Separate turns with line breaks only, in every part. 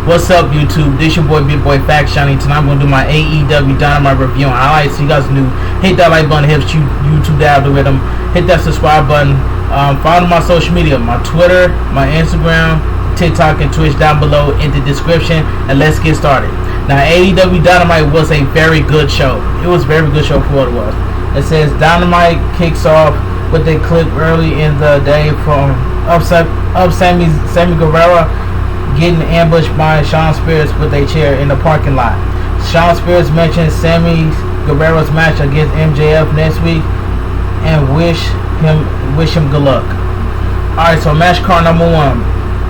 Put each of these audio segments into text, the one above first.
What's up, YouTube? This your boy Bigboyfactsjonny. Tonight I'm gonna do my AEW Dynamite review on highlights. So you guys new, hit that like button, hit YouTube the algorithm, hit that subscribe button. Follow my social media, my Twitter, my Instagram, TikTok, and Twitch down below in the description. And let's get started. Now, AEW Dynamite was a very good show. It was a very good show for what it was. It says Dynamite kicks off with a clip early in the day from Sammy Guevara getting ambushed by Shawn Spears with a chair in the parking lot. Shawn Spears mentioned Sammy Guevara's match against MJF next week and wish him good luck. Alright, so match card number 1.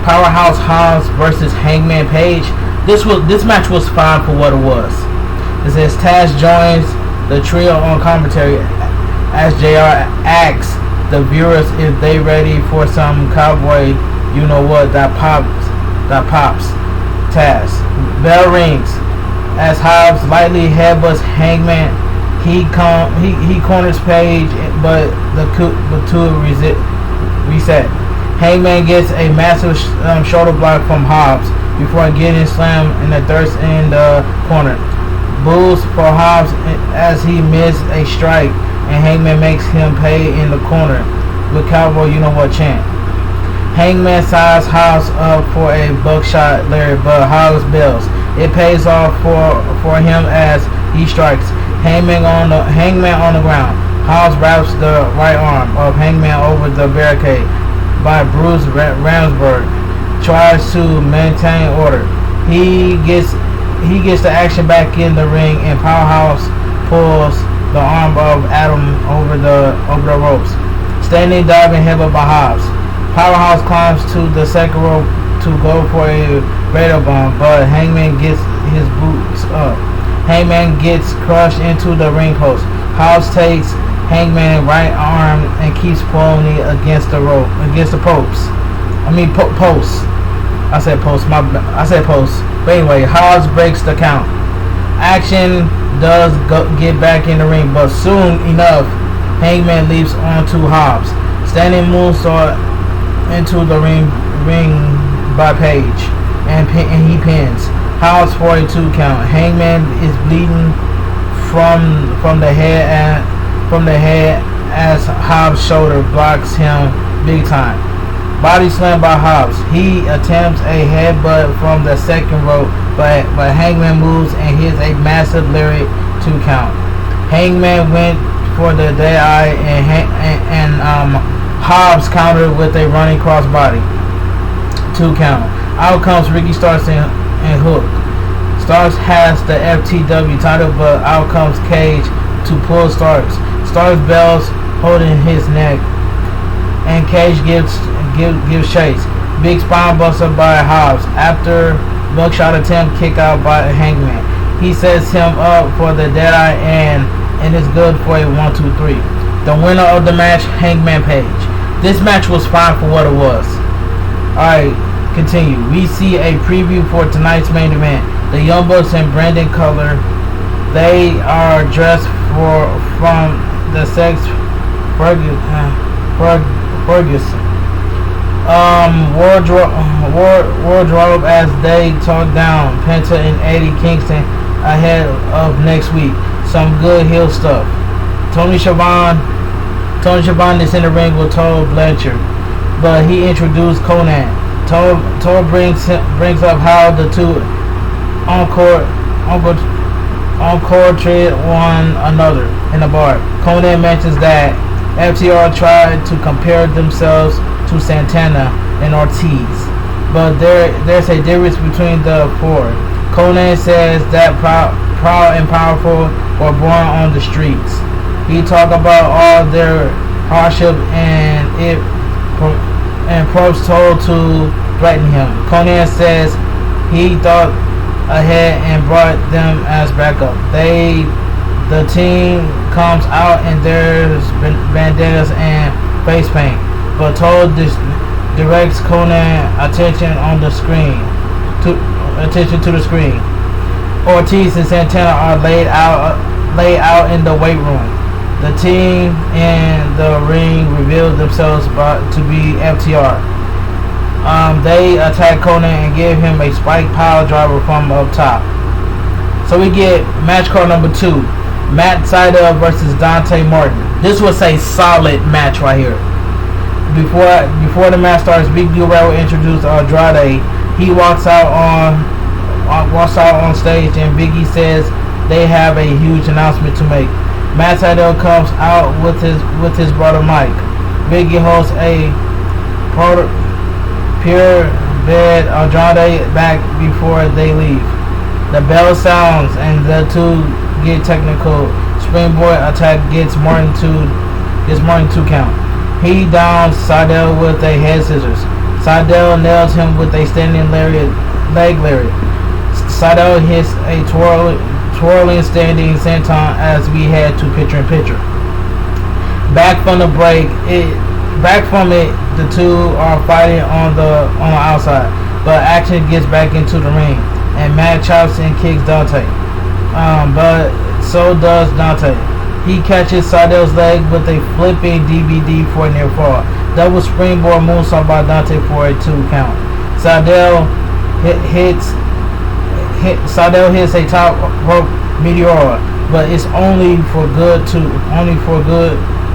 Powerhouse Hobbs versus Hangman Page. This match was fine for what it was. It says Taz joins the trio on commentary as JR asks the viewers if they ready for some cowboy you know what that pops. Taz. Bell rings as Hobbs lightly headbutts Hangman. He corners Page, but the two reset. Hangman gets a massive shoulder block from Hobbs before getting slammed in the corner. Boos for Hobbs as he missed a strike, and Hangman makes him pay in the corner with Cowboy You Know What chant. Hangman sizes Hobbs up for a buckshot Larry, but Hobbs bails. It pays off for him as he strikes Hangman on the ground. Hobbs wraps the right arm of Hangman over the barricade by Bruce Ramsberg. Tries to maintain order. He gets the action back in the ring, and Powerhouse pulls the arm of Adam over the ropes. Standing diving headbutt by Hobbs. Powerhouse climbs to the second rope to go for a radar bomb, but Hangman gets his boots up. Hangman gets crushed into the ring post. Hobbs takes Hangman's right arm and keeps pulling it against the posts. I said post. But anyway, Hobbs breaks the count. Action does get back in the ring, but soon enough, Hangman leaps onto Hobbs. Standing moonsault into the ring by Page, and he pins Hobbs for a 2 count. Hangman is bleeding from the head as Hobbs' shoulder blocks him big time. Body slam by Hobbs. He attempts a headbutt from the second rope, but Hangman moves and hits a massive lariat 2 count. Hangman went for the dead eye and Hobbs countered with a running crossbody 2 count. Out comes Ricky Starks and Hook. Starks has the FTW title, but out comes Cage to pull Starks. Starks bells holding his neck, and Cage gives chase. Big spine buster by Hobbs after buckshot attempt kick out by Hangman. He sets him up for the deadeye and is good for a 1-2-3. The winner of the match, Hangman Page. This match was fine for what it was. Alright, continue. We see a preview for tonight's main event. The Young Bucks and Brandon Cutler. They are dressed from the Sex Ferguson wardrobe as they talk down Penta and Eddie Kingston ahead of next week. Some good heel stuff. Tony Schiavone is in the ring with Todd Blanchard, but he introduced Conan. Todd brings up how the two encore treat one another in the bar. Conan mentions that FTR tried to compare themselves to Santana and Ortiz, but there's a difference between the four. Conan says that proud and powerful were born on the streets. He talked about all their hardship and probes told to threaten him. Conan says he thought ahead and brought them as backup. The team comes out and there's bandanas and face paint, but Toad directs Conan attention to the screen. Ortiz and Santana are laid out in the weight room. The team in the ring revealed themselves to be FTR. They attack Conan and give him a spike pile driver from up top. So we get match card number 2, Matt Sydal versus Dante Martin. This was a solid match right here. Before the match starts, Big Guerrero introduced Andrade. He walks out on stage, and Biggie says they have a huge announcement to make. Matt Sydal comes out with his brother Mike. Biggie holds a pure bed Andrade back before they leave. The bell sounds and the two get technical. Springboard attack gets Martin 2 count. He downs Sydal with a head scissors. Sydal nails him with a standing leg lariat. Sydal hits a twirling standing senton as we head to picture-in-picture. Back from the break, the two are fighting on the outside, but action gets back into the ring, and Matt chops and kicks Dante. But so does Dante. He catches Sydal's leg with a flipping DVD for a near fall. Double springboard moonsault by Dante for a 2 count. Sydal hits a top rope meteor, but it's only for good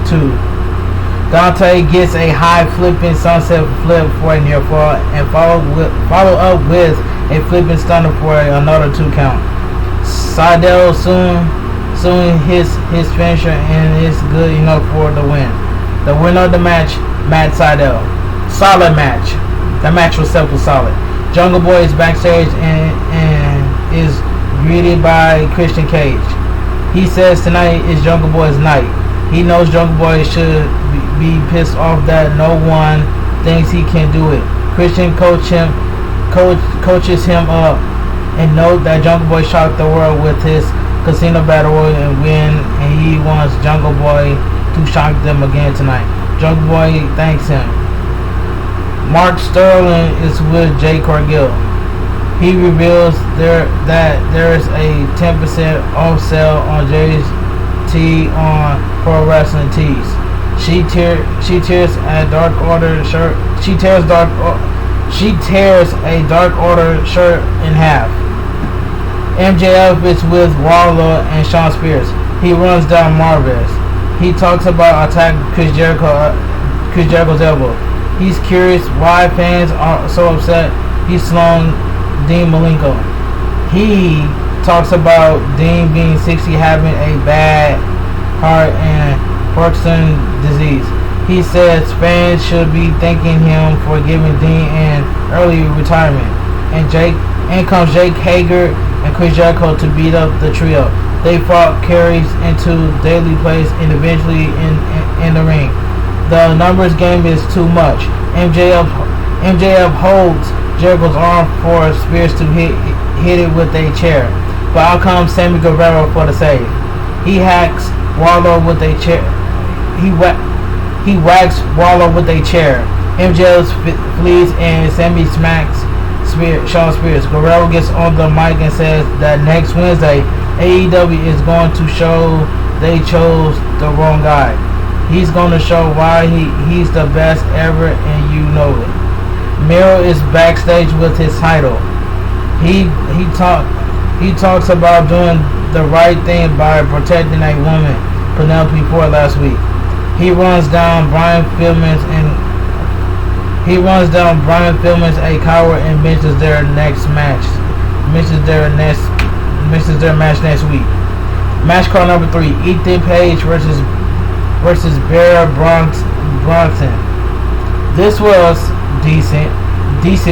two. Dante gets a high flipping sunset flip for a near fall and follow up with a flipping stunner for another 2 count. Sydal soon hits his finisher and it's good enough for the win. The winner of the match, Matt Sydal. Solid match. The match itself was solid. Jungleboy is backstage and is greeted by Christian Cage. He says tonight is Jungleboy's night. He knows Jungleboy should be pissed off that no one thinks he can do it. Christian coaches him up and note that Jungleboy shocked the world with his casino battle and win, and he wants Jungleboy to shock them again tonight. Jungleboy thanks him. Mark Sterling is with Jay Cargill. He reveals that there is a 10% off sale on Jay's tee on Pro Wrestling Tees. She tears a Dark Order shirt. She tears a Dark Order shirt in half. MJF is with Waller and Shawn Spears. He runs down Marvez. He talks about attacking Chris Jericho's elbow. He's curious why fans are so upset he slung Dean Malenko. He talks about Dean being 60, having a bad heart and Parkinson's disease. He says fans should be thanking him for giving Dean an early retirement. And comes Jake Hager and Chris Jericho to beat up the trio. They fought carries into daily plays individually in the ring. The numbers game is too much. MJF holds Jericho's arm for Spears to hit it with a chair, but out comes Sammy Guevara for the save. He hacks Waller with a chair. He whacks Waller with a chair. MJF flees and Sammy smacks Shawn Spears. Guerrero gets on the mic and says that next Wednesday AEW is going to show they chose the wrong guy. He's going to show why he's the best ever, and you know it. Miro is backstage with his title. He talks about doing the right thing by protecting a woman, Penelope Ford, last week. He runs down Brian Pillman a coward and mentions their match next week. Match card number 3: Ethan Page versus Bear Bronson. This was decent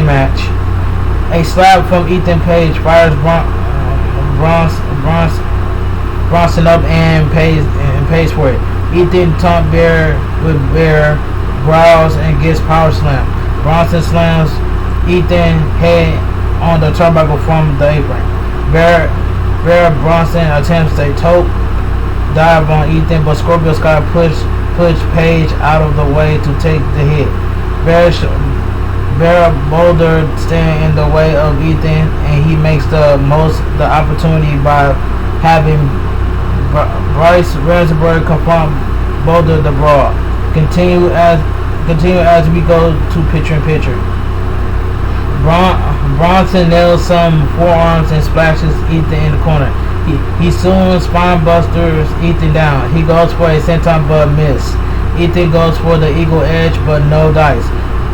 match. A slap from Ethan Page fires Bronson up and pays for it. Ethan taunts Bear with Bear, growls and gets power slam. Bronson slams Ethan head on the turnbuckle from the apron. Bear Bronson attempts a tope dive on Ethan, but Scorpio Sky pushed Page out of the way to take the hit. Bear Boulder stand in the way of Ethan, and he makes the most the opportunity by having Bryce Remsburg confront Boulder the brawl. Continue as we go to picture-in-picture. Bronson nails some forearms and splashes Ethan in the corner. He soon spine busters Ethan down. He goes for a senton but miss. Ethan goes for the eagle edge but no dice.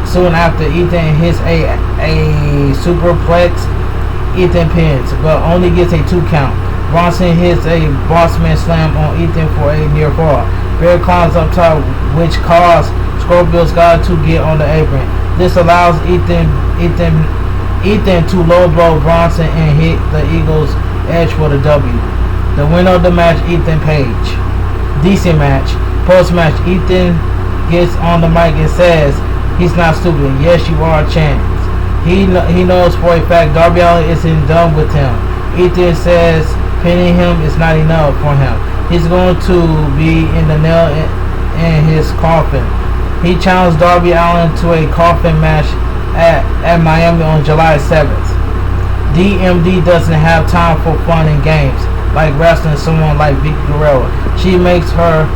Soon after, Ethan hits a superplex. Ethan pins but only gets a 2 count. Bronson hits a bossman slam on Ethan for a near fall. Bear climbs up top, which causes Scorpio Sky to get on the apron. This allows Ethan to low blow Bronson and hit the Eagle's edge for the W. The winner of the match, Ethan Page. Decent match. Post-match, Ethan gets on the mic and says, "He's not stupid. Yes, you are, Chance." He knows for a fact Darby Allin isn't done with him. Ethan says pinning him is not enough for him. He's going to be in the nail in his coffin. He challenged Darby Allin to a coffin match at Miami on July 7th. DMD doesn't have time for fun and games like wrestling someone like Vicky Guerrero. She makes her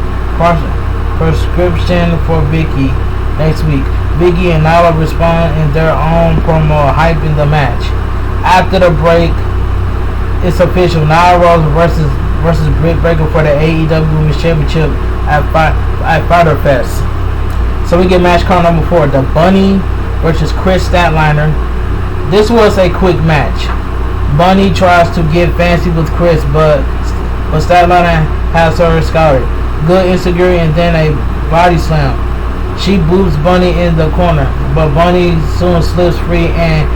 prescription for Vicky next week. Biggie and Nyla respond in their own promo, hyping the match. After the break, it's official. Nyla Rose versus Britt Baker for the AEW Women's Championship at Fyter Fest. So we get match card number 4, the Bunny versus Chris Statlander. This was a quick match. Bunny tries to get fancy with Chris, but Statlander has her scouted. Good insecurity and then a body slam. She boots Bunny in the corner, but Bunny soon slips free and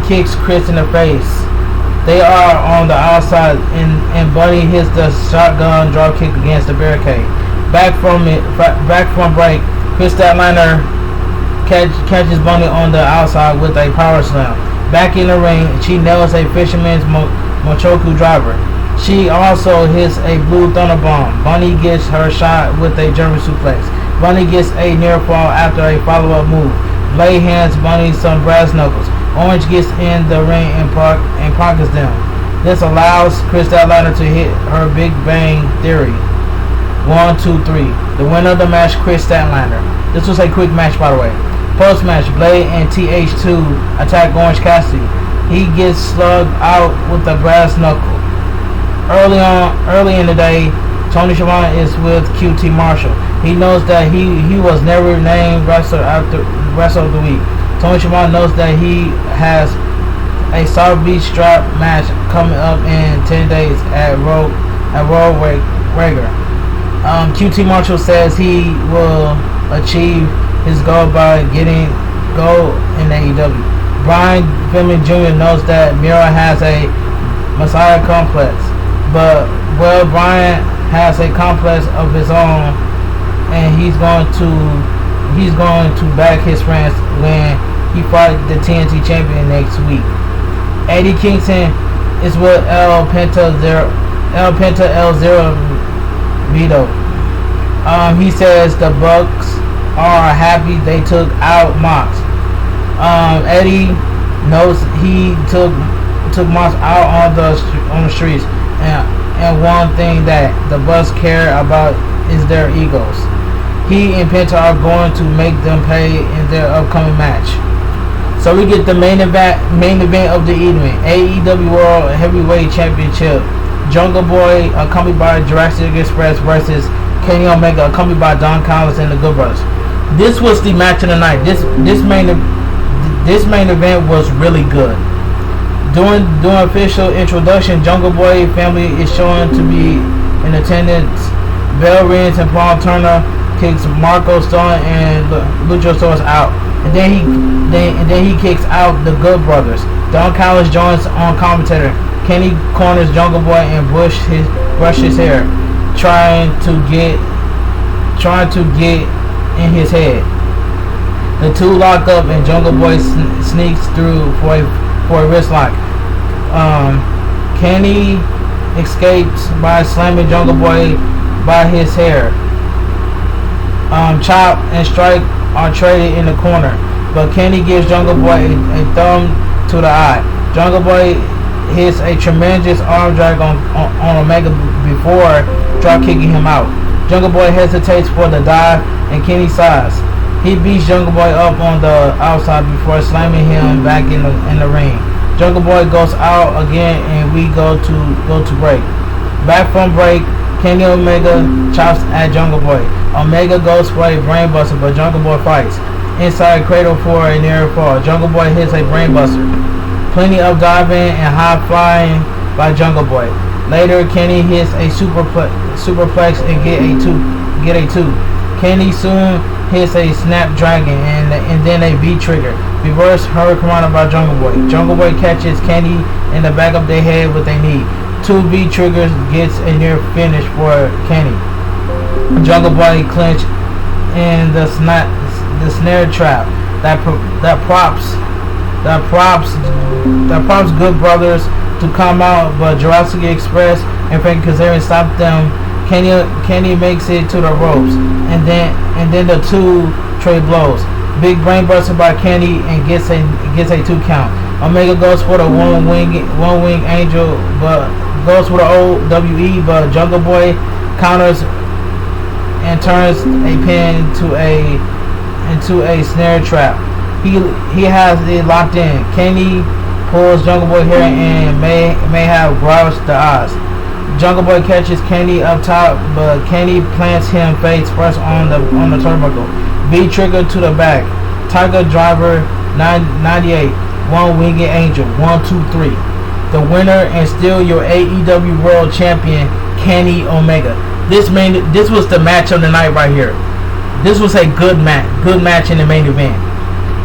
kicks Chris in the face. They are on the outside, and Bunny hits the shotgun drop kick against the barricade. Back from break, Chris Statlander catches Bunny on the outside with a power slam. Back in the ring, she nails a fisherman's Mochoku driver. She also hits a blue thunder bomb. Bunny gets her shot with a German suplex. Bunny gets a near fall after a follow-up move. Blade hands Bunny some brass knuckles. Orange gets in the ring and pockets them. This allows Chris Statlander to hit her Big Bang Theory. 1, 2, 3. The winner of the match, Chris Statlander. This was a quick match, by the way. Post-match, Blade and TH2 attack Orange Cassidy. He gets slugged out with a brass knuckle. Early in the day, Tony Schiavone is with QT Marshall. He knows that he was never named Wrestler of the Week. Tony Schiavone knows that he has a South Beach strap match coming up in 10 days at Royal Rager. QT Marshall says he will achieve his goal by getting gold in AEW. Brian Pillman Jr. knows that Mira has a Messiah complex, but Brian has a complex of his own, and he's going to back his friends when he fights the TNT champion next week. Eddie Kingston is with El Penta El Zero Vito. He says the Bucks are happy they took out Mox. Eddie knows he took Mox out on the streets, and one thing that the Bucks care about is their egos. He and Penta are going to make them pay in their upcoming match. So we get the main event of the evening: AEW World Heavyweight Championship. Jungleboy accompanied by Jurassic Express versus Kenny Omega accompanied by Don Callis and the Good Brothers. This was the match of the night. This main event was really good. During official introduction, Jungleboy family is shown to be in attendance. Bell rings and Paul Turner kicks Marco Stunt and Luchasaurus out, and then he kicks out the Good Brothers. Don Callis joins on commentator. Kenny corners Jungleboy and brush his hair, trying to get in his head. The two lock up and Jungleboy sneaks through for a wrist lock. Kenny escapes by slamming Jungleboy by his hair. Chop and Strike are traded in the corner, but Kenny gives Jungleboy a thumb to the eye. Jungleboy hits a tremendous arm drag on Omega before drop kicking him out. Jungleboy hesitates for the dive and Kenny sighs. He beats Jungleboy up on the outside before slamming him back in the ring. Jungleboy goes out again, and we go to break. Back from break, Kenny Omega chops at Jungleboy. Omega goes for a brainbuster, but Jungleboy fights. Inside cradle for a near fall. Jungleboy hits a brainbuster. Plenty of diving and high flying by Jungleboy. Later, Kenny hits a superplex and get a two. Kenny soon hits a snapdragon and then a V trigger. Reverse hurricane by Jungleboy. Jungleboy catches Kenny in the back of the head with a knee. 2 V triggers gets a near finish for Kenny. Jungleboy clinch in the snare trap that props Good Brothers to come out, but Jurassic Express and Frank Kazarian stop them. Kenny makes it to the ropes, and then the 2 trade blows. Big brainbuster by Kenny and gets a 2 count. Omega goes for the one wing angel, but goes for the OWE, but Jungleboy counters and turns a pin into a snare trap. He has it locked in. Kenny pulls Jungleboy here and may have grouched the odds. Jungleboy catches Kenny up top, but Kenny plants him face first on the turnbuckle. V trigger to the back. Tiger Driver 98. One winged angel. 1, 2, 3. The winner and still your AEW World Champion, Kenny Omega. This was the match of the night right here. This was a good match in the main event.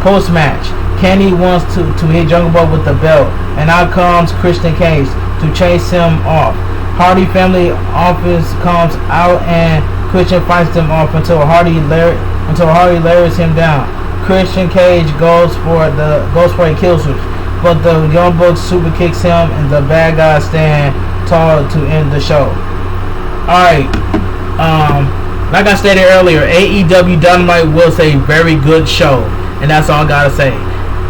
Post match, Kenny wants to hit Jungleboy with the belt, and out comes Christian Cage to chase him off. Hardy family office comes out and Christian fights them off until Hardy lowers him down. Christian Cage goes for a kill switch, but the Young Bucks super kicks him and the bad guys stand tall to end the show. Alright, like I stated earlier, AEW Dynamite was a very good show, and that's all I gotta say.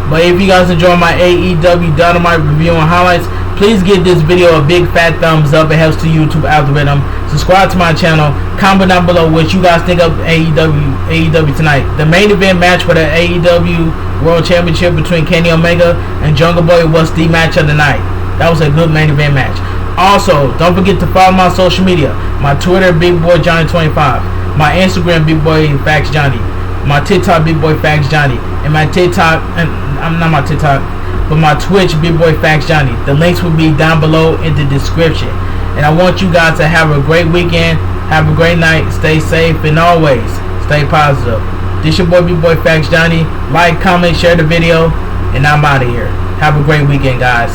But if you guys enjoy my AEW Dynamite review and highlights, please give this video a big fat thumbs up. It helps the YouTube algorithm. Subscribe to my channel. Comment down below what you guys think of AEW tonight. The main event match for the AEW World Championship between Kenny Omega and Jungleboy was the match of the night. That was a good main event match. Also, don't forget to follow my social media. My Twitter, Bigboyjohnny25. My Instagram, Bigboyfactsjonny. My TikTok, Bigboyfactsjonny. And my TikTok, and I'm not my TikTok, but my Twitch, Bigboyfactsjonny. The links will be down below in the description. And I want you guys to have a great weekend, have a great night, stay safe, and always stay positive. This your boy, Bigboyfactsjonny. Like, comment, share the video, and I'm out of here. Have a great weekend, guys.